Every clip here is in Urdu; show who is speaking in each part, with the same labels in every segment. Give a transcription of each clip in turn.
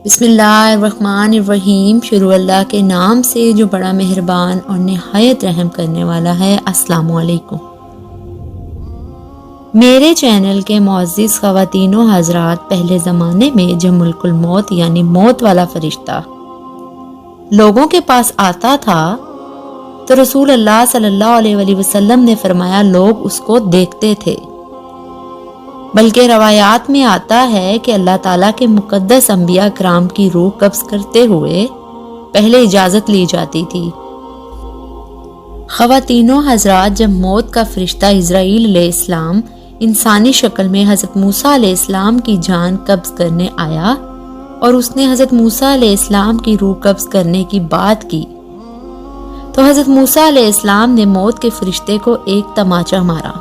Speaker 1: بسم اللہ الرحمن الرحیم۔ شروع اللہ کے نام سے جو بڑا مہربان اور نہایت رحم کرنے والا ہے۔ السلام علیکم۔ میرے چینل کے معزز خواتین و حضرات، پہلے زمانے میں جب ملک الموت یعنی موت والا فرشتہ لوگوں کے پاس آتا تھا تو رسول اللہ صلی اللہ علیہ وآلہ وسلم نے فرمایا لوگ اس کو دیکھتے تھے، بلکہ روایات میں آتا ہے کہ اللہ تعالیٰ کے مقدس انبیاء کرام کی روح قبض کرتے ہوئے پہلے اجازت لی جاتی تھی۔ خواتین و حضرات، جب موت کا فرشتہ اسرائیل علیہ السلام انسانی شکل میں حضرت موسیٰ علیہ السلام کی جان قبض کرنے آیا اور اس نے حضرت موسیٰ علیہ السلام کی روح قبض کرنے کی بات کی تو حضرت موسیٰ علیہ السلام نے موت کے فرشتے کو ایک تماچا مارا،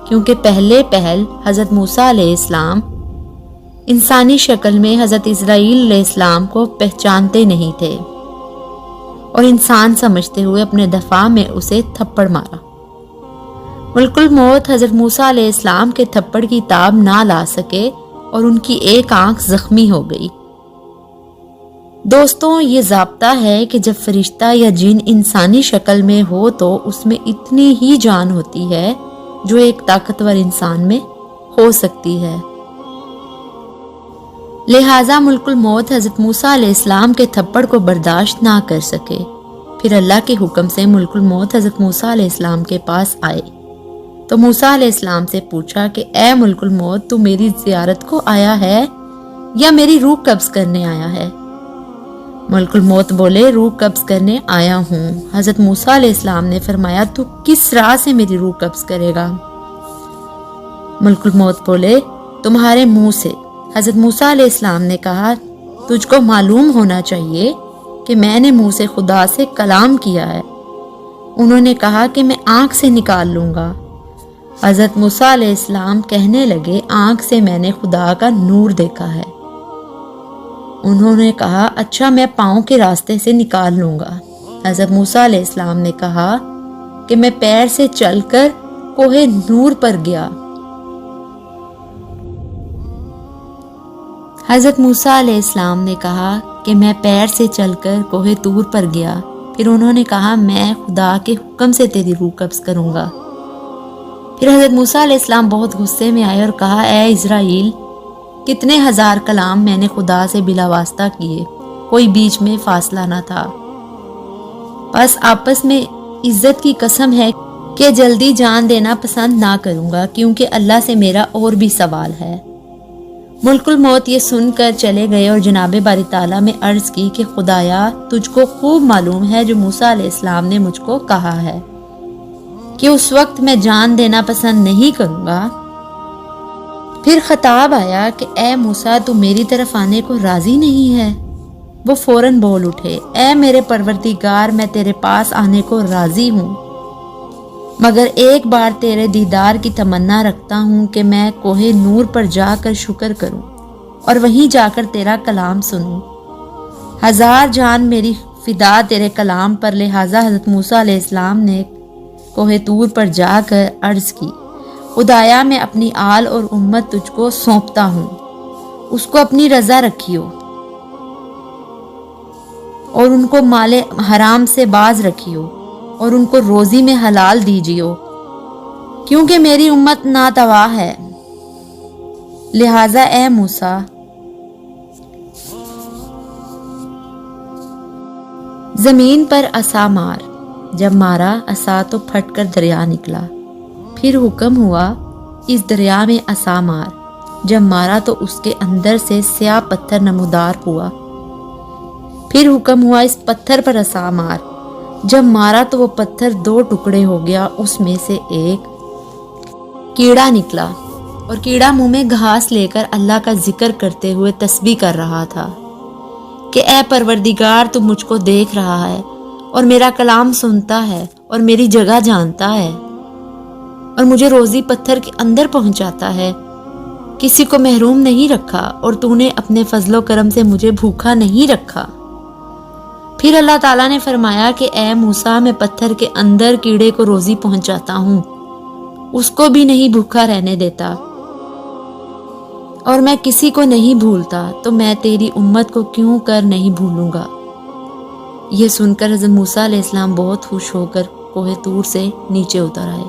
Speaker 1: کیونکہ پہل حضرت موسیٰ علیہ السلام انسانی شکل میں حضرت اسرائیل علیہ السلام کو پہچانتے نہیں تھے اور انسان سمجھتے ہوئے اپنے دفاع میں اسے تھپڑ مارا۔ ملک الموت حضرت موسیٰ علیہ السلام کے تھپڑ کی تاب نہ لا سکے اور ان کی ایک آنکھ زخمی ہو گئی۔ دوستوں، یہ ضابطہ ہے کہ جب فرشتہ یا جن انسانی شکل میں ہو تو اس میں اتنی ہی جان ہوتی ہے جو ایک طاقتور انسان میں ہو سکتی ہے۔ لہٰذا ملک الموت حضرت موسیٰ علیہ السلام کے تھپڑ کو برداشت نہ کر سکے، پھر اللہ کے حکم سے ملک الموت حضرت موسیٰ علیہ السلام کے پاس آئے تو موسیٰ علیہ السلام سے پوچھا کہ اے ملک الموت، تو میری زیارت کو آیا ہے یا میری روح قبض کرنے آیا ہے؟ ملک الموت بولے روح قبض کرنے آیا ہوں۔ حضرت موسیٰ علیہ السلام نے فرمایا تو کس راہ سے میری روح قبض کرے گا؟ ملک الموت بولے تمہارے منہ سے۔ حضرت موسیٰ علیہ السلام نے کہا تجھ کو معلوم ہونا چاہیے کہ میں نے منہ سے خدا سے کلام کیا ہے۔ انہوں نے کہا کہ میں آنکھ سے نکال لوں گا۔ حضرت موسیٰ علیہ السلام کہنے لگے آنکھ سے میں نے خدا کا نور دیکھا ہے۔ انہوں نے کہا اچھا میں پاؤں کے راستے سے نکال لوں گا۔ حضرت موسیٰ علیہ السلام نے کہا کہ میں پیر سے چل کر کوہ نور پر گیا۔ حضرت موسیٰ علیہ السلام نے کہا کہ میں پیر سے چل کر کوہ طور پر گیا۔ پھر انہوں نے کہا میں خدا کے حکم سے تیری روح قبض کروں گا۔ پھر حضرت موسیٰ علیہ السلام بہت غصے میں آئے اور کہا اے اسرائیل، کتنے ہزار کلام میں نے خدا سے بلا واسطہ کیے، کوئی بیچ میں فاصلہ نہ تھا، بس آپس میں عزت کی قسم ہے کہ جلدی جان دینا پسند نہ کروں گا، کیونکہ اللہ سے میرا اور بھی سوال ہے۔ ملک الموت یہ سن کر چلے گئے اور جناب باری تعالیٰ میں عرض کی کہ خدایا تجھ کو خوب معلوم ہے جو موسیٰ علیہ السلام نے مجھ کو کہا ہے کہ اس وقت میں جان دینا پسند نہیں کروں گا۔ پھر خطاب آیا کہ اے موسیٰ تو میری طرف آنے کو راضی نہیں ہے؟ وہ فوراً بول اٹھے اے میرے پروردگار، میں تیرے پاس آنے کو راضی ہوں، مگر ایک بار تیرے دیدار کی تمنا رکھتا ہوں کہ میں کوہ نور پر جا کر شکر کروں اور وہیں جا کر تیرا کلام سنوں۔ ہزار جان میری فدا تیرے کلام پر۔ لہٰذا حضرت موسیٰ علیہ السلام نے کوہ طور پر جا کر عرض کی خدایا میں اپنی آل اور امت تجھ کو سونپتا ہوں، اس کو اپنی رضا رکھیو اور ان کو مال حرام سے باز رکھیو اور ان کو روزی میں حلال دیجیو، کیونکہ میری امت ناتواہ ہے۔ لہٰذا اے موسیٰ زمین پر عصا مار۔ جب مارا عصا تو پھٹ کر دریا نکلا۔ پھر حکم ہوا اس دریا میں عصا مار۔ جب مارا تو اس کے اندر سے سیاہ پتھر نمودار ہوا۔ پھر حکم ہوا اس پتھر پر عصا مار۔ جب مارا تو وہ پتھر دو ٹکڑے ہو گیا، اس میں سے ایک کیڑا نکلا اور کیڑا منہ میں گھاس لے کر اللہ کا ذکر کرتے ہوئے تسبیح کر رہا تھا کہ اے پروردگار تو مجھ کو دیکھ رہا ہے اور میرا کلام سنتا ہے اور میری جگہ جانتا ہے اور مجھے روزی پتھر کے اندر پہنچاتا ہے، کسی کو محروم نہیں رکھا اور تو نے اپنے فضل و کرم سے مجھے بھوکا نہیں رکھا۔ پھر اللہ تعالیٰ نے فرمایا کہ اے موسیٰ میں پتھر کے اندر کیڑے کو روزی پہنچاتا ہوں، اس کو بھی نہیں بھوکا رہنے دیتا اور میں کسی کو نہیں بھولتا تو میں تیری امت کو کیوں کر نہیں بھولوں گا۔ یہ سن کر حضرت موسیٰ علیہ السلام بہت خوش ہو کر کوہ طور سے نیچے اتر آئے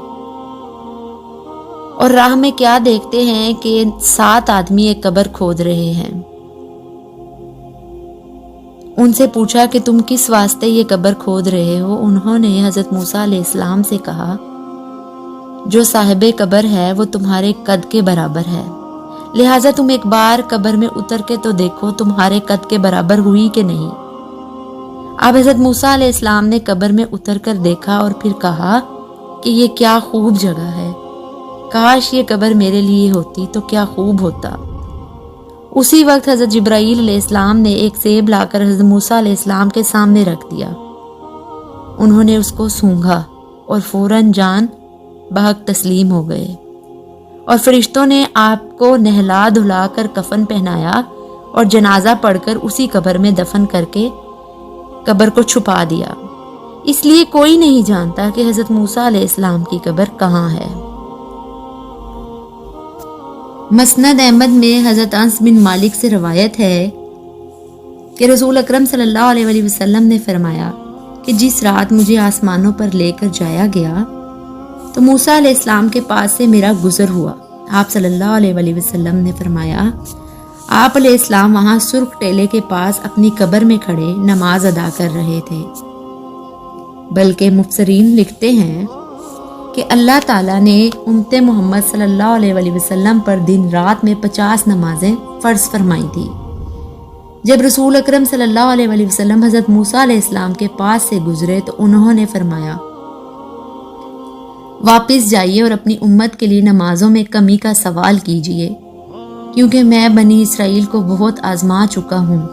Speaker 1: اور راہ میں کیا دیکھتے ہیں کہ 7 آدمی ایک قبر کھود رہے ہیں۔ ان سے پوچھا کہ تم کس واسطے یہ قبر کھود رہے ہو؟ انہوں نے حضرت موسیٰ علیہ السلام سے کہا، جو صاحب قبر ہے وہ تمہارے قد کے برابر ہے، لہٰذا تم ایک بار قبر میں اتر کے تو دیکھو تمہارے قد کے برابر ہوئی کہ نہیں۔ اب حضرت موسیٰ علیہ السلام نے قبر میں اتر کر دیکھا اور پھر کہا کہ یہ کیا خوب جگہ ہے، کاش یہ قبر میرے لیے ہوتی تو کیا خوب ہوتا۔ اسی وقت حضرت جبرائیل علیہ السلام نے ایک سیب لا کر حضرت موسیٰ علیہ السلام کے سامنے رکھ دیا۔ انہوں نے اس کو سونگھا اور فوراً جان بحق تسلیم ہو گئے، اور فرشتوں نے آپ کو نہلا دھلا کر کفن پہنایا اور جنازہ پڑھ کر اسی قبر میں دفن کر کے قبر کو چھپا دیا۔ اس لیے کوئی نہیں جانتا کہ حضرت موسیٰ علیہ السلام کی قبر کہاں ہے۔ مسند احمد میں حضرت انس بن مالک سے روایت ہے کہ رسول اکرم صلی اللہ علیہ وسلم نے فرمایا کہ جس رات مجھے آسمانوں پر لے کر جایا گیا تو موسیٰ علیہ السلام کے پاس سے میرا گزر ہوا۔ آپ صلی اللہ علیہ وسلم نے فرمایا، آپ علیہ السلام وہاں سرخ ٹیلے کے پاس اپنی قبر میں کھڑے نماز ادا کر رہے تھے، بلکہ مفسرین لکھتے ہیں کہ اللہ تعالیٰ نے امت محمد صلی اللہ علیہ وسلم پر دن رات میں 50 نمازیں فرض فرمائی تھی۔ جب رسول اکرم صلی اللہ علیہ وسلم حضرت موسیٰ علیہ السلام کے پاس سے گزرے تو انہوں نے فرمایا، واپس جائیے اور اپنی امت کے لیے نمازوں میں کمی کا سوال کیجیے، کیونکہ میں بنی اسرائیل کو بہت آزما چکا ہوں۔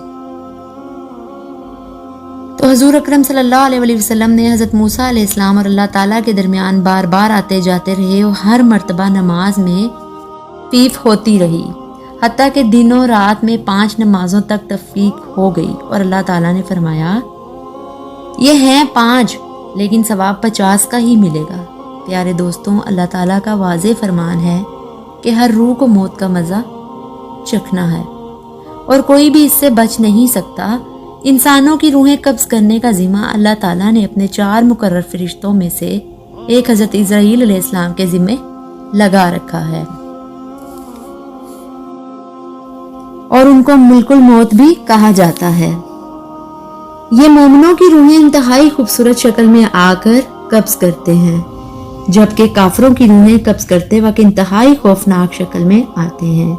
Speaker 1: تو حضور اکرم صلی اللہ علیہ وسلم نے حضرت موسیٰ علیہ السلام اور اللہ تعالیٰ کے درمیان بار بار آتے جاتے رہے اور ہر مرتبہ نماز میں تفریق ہوتی رہی، حتیٰ کہ دنوں رات میں 5 نمازوں تک تفریق ہو گئی، اور اللہ تعالیٰ نے فرمایا، یہ ہیں 5 لیکن ثواب 50 کا ہی ملے گا۔ پیارے دوستوں، اللہ تعالیٰ کا واضح فرمان ہے کہ ہر روح کو موت کا مزہ چکھنا ہے اور کوئی بھی اس سے بچ نہیں سکتا۔ انسانوں کی روحیں قبض کرنے کا ذمہ اللہ تعالیٰ نے اپنے 4 مقرر فرشتوں میں سے ایک حضرت اسرائیل علیہ السلام کے ذمہ لگا رکھا ہے، اور ان کو ملک الموت بھی کہا جاتا ہے۔ یہ مومنوں کی روحیں انتہائی خوبصورت شکل میں آ کر قبض کرتے ہیں، جبکہ کافروں کی روحیں قبض کرتے وقت انتہائی خوفناک شکل میں آتے ہیں۔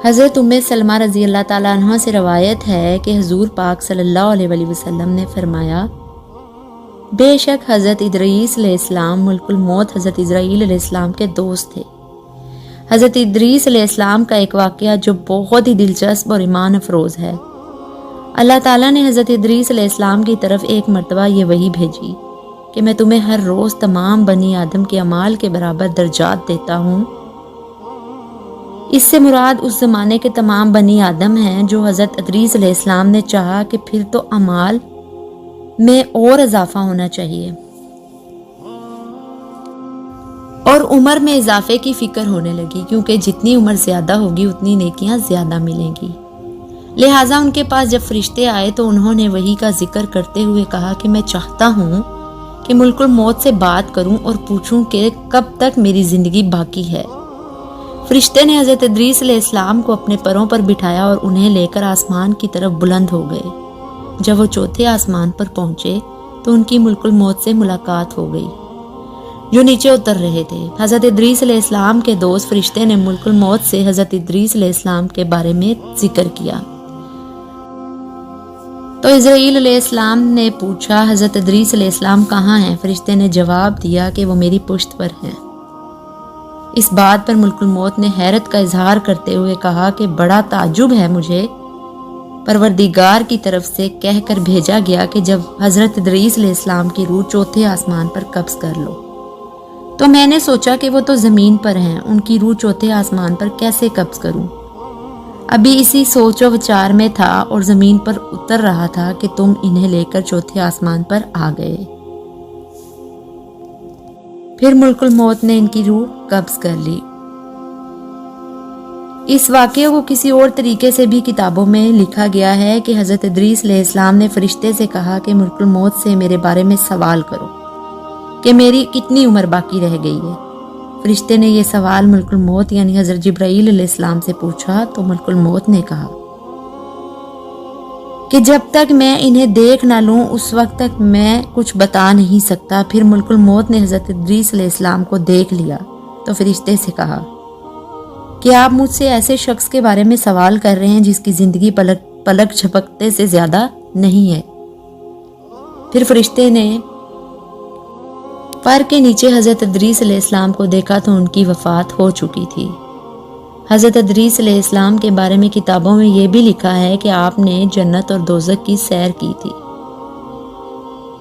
Speaker 1: حضرت ام سلمہ رضی اللہ تعالیٰ عنہ سے روایت ہے کہ حضور پاک صلی اللہ علیہ وسلم نے فرمایا، بے شک حضرت ادریس علیہ السلام ملک الموت حضرت اسرائیل علیہ السلام کے دوست تھے۔ حضرت ادریس علیہ السلام کا ایک واقعہ جو بہت ہی دلچسپ اور ایمان افروز ہے۔ اللہ تعالیٰ نے حضرت ادریس علیہ السلام کی طرف ایک مرتبہ یہ وحی بھیجی کہ میں تمہیں ہر روز تمام بنی آدم کے اعمال کے برابر درجات دیتا ہوں۔ اس سے مراد اس زمانے کے تمام بنی آدم ہیں جو حضرت ادریس علیہ السلام نے چاہا کہ پھر تو اعمال میں اور اضافہ ہونا چاہیے اور عمر میں اضافے کی فکر ہونے لگی، کیونکہ جتنی عمر زیادہ ہوگی اتنی نیکیاں زیادہ ملیں گی۔ لہٰذا ان کے پاس جب فرشتے آئے تو انہوں نے وحی کا ذکر کرتے ہوئے کہا کہ میں چاہتا ہوں کہ ملک الموت سے بات کروں اور پوچھوں کہ کب تک میری زندگی باقی ہے۔ فرشتے نے حضرت ادریس علیہ السلام کو اپنے پروں پر بٹھایا اور انہیں لے کر آسمان کی طرف بلند ہو گئے۔ جب وہ 4تھے آسمان پر پہنچے تو ان کی ملک الموت سے ملاقات ہو گئی جو نیچے اتر رہے تھے۔ حضرت ادریس علیہ السلام کے دوست فرشتے نے ملک الموت سے حضرت ادریس علیہ السلام کے بارے میں ذکر کیا تو اسرائیل علیہ السلام نے پوچھا، حضرت ادریس علیہ السلام کہاں ہیں؟ فرشتے نے جواب دیا کہ وہ میری پشت پر ہیں۔ اس بات پر ملک الموت نے حیرت کا اظہار کرتے ہوئے کہا کہ بڑا تعجب ہے، مجھے پروردگار کی طرف سے کہہ کر بھیجا گیا کہ جب حضرت ادریس علیہ السلام کی روح 4تھے آسمان پر قبض کر لو، تو میں نے سوچا کہ وہ تو زمین پر ہیں، ان کی روح 4تھے آسمان پر کیسے قبض کروں؟ ابھی اسی سوچ و وچار میں تھا اور زمین پر اتر رہا تھا کہ تم انہیں لے کر 4تھے آسمان پر آ گئے۔ پھر ملک الموت نے ان کی روح قبض کر لی اس واقعے کو کسی اور طریقے سے بھی کتابوں میں لکھا گیا ہے کہ حضرت ادریس علیہ السلام نے فرشتے سے کہا کہ ملک الموت سے میرے بارے میں سوال کرو کہ میری کتنی عمر باقی رہ گئی ہے۔ فرشتے نے یہ سوال ملک الموت یعنی حضرت جبرائیل علیہ السلام سے پوچھا تو ملک الموت نے کہا کہ جب تک میں انہیں دیکھ نہ لوں اس وقت تک میں کچھ بتا نہیں سکتا۔ پھر ملک الموت نے حضرت ادریس علیہ السلام کو دیکھ لیا تو فرشتے سے کہا کہ آپ مجھ سے ایسے شخص کے بارے میں سوال کر رہے ہیں جس کی زندگی پلک جھپکتے سے زیادہ نہیں ہے۔ پھر فرشتے نے پر کے نیچے حضرت ادریس علیہ السلام کو دیکھا تو ان کی وفات ہو چکی تھی۔ حضرت ادریس علیہ السلام کے بارے میں کتابوں میں یہ بھی لکھا ہے کہ آپ نے جنت اور دوزخ کی سیر کی تھی،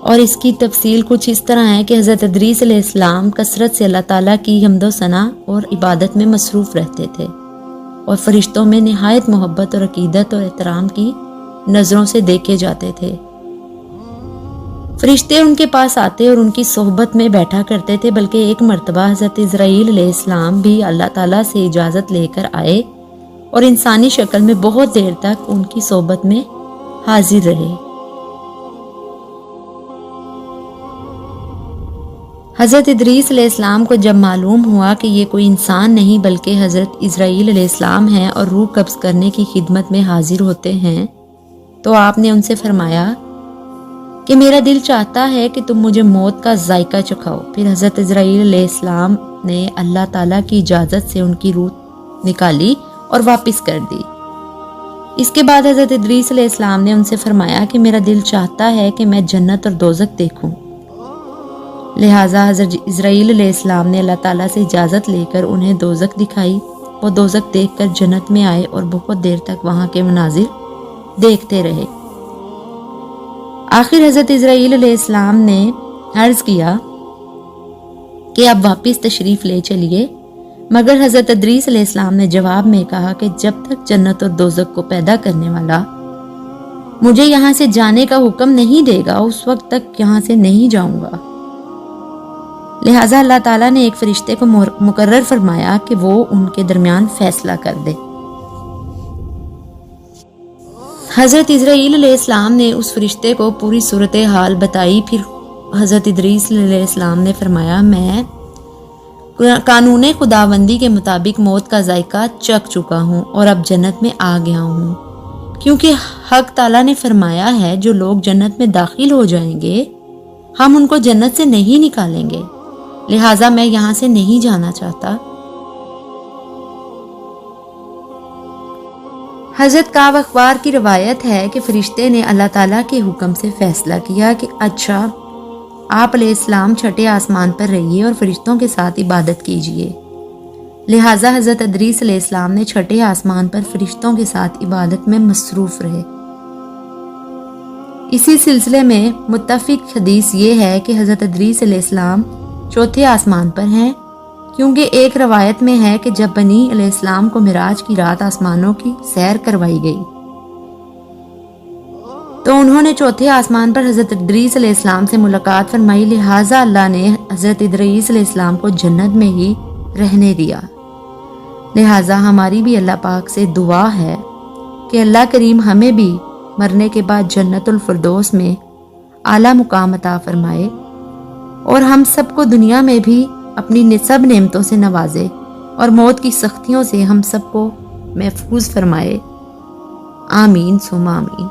Speaker 1: اور اس کی تفصیل کچھ اس طرح ہے کہ حضرت ادریس علیہ السلام کثرت سے اللہ تعالیٰ کی حمد و ثنا اور عبادت میں مصروف رہتے تھے، اور فرشتوں میں نہایت محبت اور عقیدت اور احترام کی نظروں سے دیکھے جاتے تھے۔ فرشتے ان کے پاس آتے اور ان کی صحبت میں بیٹھا کرتے تھے، بلکہ ایک مرتبہ حضرت اسرائیل علیہ السلام بھی اللہ تعالیٰ سے اجازت لے کر آئے اور انسانی شکل میں بہت دیر تک ان کی صحبت میں حاضر رہے۔ حضرت ادریس علیہ السلام کو جب معلوم ہوا کہ یہ کوئی انسان نہیں بلکہ حضرت اسرائیل علیہ السلام ہیں اور روح قبض کرنے کی خدمت میں حاضر ہوتے ہیں، تو آپ نے ان سے فرمایا کہ میرا دل چاہتا ہے کہ تم مجھے موت کا ذائقہ چکھاؤ۔ پھر حضرت اسرائیل علیہ السلام نے اللہ تعالیٰ کی اجازت سے ان کی روح نکالی اور واپس کر دی۔ اس کے بعد حضرت ادریس علیہ السلام نے ان سے فرمایا کہ میرا دل چاہتا ہے کہ میں جنت اور دوزخ دیکھوں۔ لہٰذا حضرت اسرائیل علیہ السلام نے اللہ تعالیٰ سے اجازت لے کر انہیں دوزخ دکھائی۔ وہ دوزخ دیکھ کر جنت میں آئے اور بہت دیر تک وہاں کے مناظر دیکھتے رہے۔ آخر حضرت اسرائیل علیہ السلام نے عرض کیا کہ اب واپس تشریف لے چلیے، مگر حضرت ادریس علیہ السلام نے جواب میں کہا کہ جب تک جنت اور دوزخ کو پیدا کرنے والا مجھے یہاں سے جانے کا حکم نہیں دے گا اس وقت تک یہاں سے نہیں جاؤں گا۔ لہٰذا اللہ تعالیٰ نے ایک فرشتے کو مقرر فرمایا کہ وہ ان کے درمیان فیصلہ کر دے۔ حضرت اسرائیل علیہ السلام نے اس فرشتے کو پوری صورتحال بتائی۔ پھر حضرت ادریس علیہ السلام نے فرمایا میں قانون خداوندی کے مطابق موت کا ذائقہ چکھ چکا ہوں اور اب جنت میں آ گیا ہوں، کیونکہ حق تعالیٰ نے فرمایا ہے جو لوگ جنت میں داخل ہو جائیں گے ہم ان کو جنت سے نہیں نکالیں گے، لہٰذا میں یہاں سے نہیں جانا چاہتا۔ حضرت کعب اخبار کی روایت ہے کہ فرشتے نے اللہ تعالیٰ کے حکم سے فیصلہ کیا کہ اچھا آپ علیہ السلام چھٹے آسمان پر رہیے اور فرشتوں کے ساتھ عبادت کیجیے۔ لہٰذا حضرت ادریس علیہ السلام نے چھٹے آسمان پر فرشتوں کے ساتھ عبادت میں مصروف رہے۔ اسی سلسلے میں متفق حدیث یہ ہے کہ حضرت ادریس علیہ السلام چوتھے آسمان پر ہیں، کیونکہ ایک روایت میں ہے کہ جب بنی علیہ السلام کو معراج کی رات آسمانوں کی سیر کروائی گئی تو انہوں نے چوتھے آسمان پر حضرت ادریس علیہ السلام سے ملاقات فرمائی، لہٰذا اللہ نے حضرت ادریس علیہ السلام کو جنت میں ہی رہنے دیا۔ لہٰذا ہماری بھی اللہ پاک سے دعا ہے کہ اللہ کریم ہمیں بھی مرنے کے بعد جنت الفردوس میں اعلیٰ مقام عطا فرمائے اور ہم سب کو دنیا میں بھی اپنی سب نعمتوں سے نوازے اور موت کی سختیوں سے ہم سب کو محفوظ فرمائے۔ آمین ثم آمین۔